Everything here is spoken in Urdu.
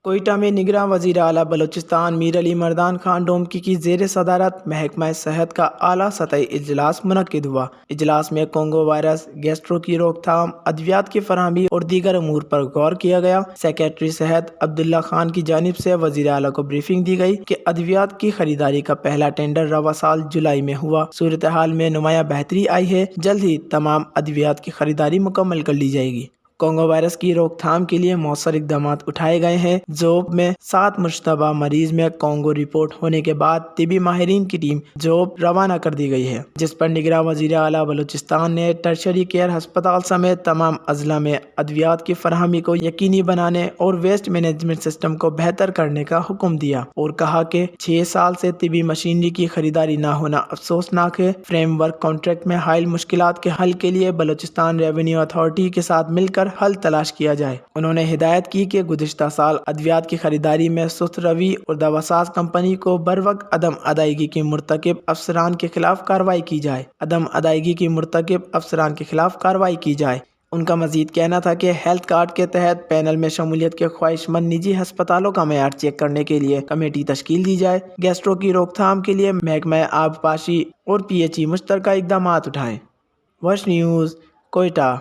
کوئٹہ میں نگراں وزیر اعلیٰ بلوچستان میر علی مردان خان ڈومکی کی زیر صدارت محکمہ صحت کا اعلیٰ سطحی اجلاس منعقد ہوا۔ اجلاس میں کونگو وائرس، گیسٹرو کی روک تھام، ادویات کی فراہمی اور دیگر امور پر غور کیا گیا۔ سیکریٹری صحت عبداللہ خان کی جانب سے وزیر اعلیٰ کو بریفنگ دی گئی کہ ادویات کی خریداری کا پہلا ٹینڈر رواں سال جولائی میں ہوا۔ صورتحال میں نمایاں بہتری آئی ہے، جلد ہی تمام ادویات کی خریداری مکمل کر لی جائے گی۔ کونگو وائرس کی روک تھام کے لیے مؤثر اقدامات اٹھائے گئے ہیں۔ جوب میں 7 مشتبہ مریض میں کونگو رپورٹ ہونے کے بعد طبی ماہرین کی ٹیم جوب روانہ کر دی گئی ہے، جس پر نگراں وزیر اعلیٰ بلوچستان نے ٹرشری کیئر ہسپتال سمیت تمام اضلاع میں ادویات کی فراہمی کو یقینی بنانے اور ویسٹ مینجمنٹ سسٹم کو بہتر کرنے کا حکم دیا، اور کہا کہ 6 سال سے طبی مشینری کی خریداری نہ ہونا افسوسناک ہے۔ فریم ورک کانٹریکٹ میں حائل مشکلات کے حل کے لیے بلوچستان ریونیو اتھارٹی کے ساتھ مل کر حل تلاش کیا جائے۔ انہوں نے ہدایت کی کہ گزشتہ سال ادویات کی خریداری میں سست روی اور دواساز کمپنی کو بروقت عدم ادائیگی کے مرتکب افسران کے خلاف کارروائی کی جائے۔ ان کا مزید کہنا تھا کہ ہیلتھ کارڈ کے تحت پینل میں شمولیت کے خواہش مند نجی ہسپتالوں کا معیار چیک کرنے کے لیے کمیٹی تشکیل دی جائے۔ گیسٹرو کی روک تھام کے لیے محکمہ آبپاشی اور PHE مشترکہ اقدامات اٹھائیں۔ وش نیوز، کوئٹہ۔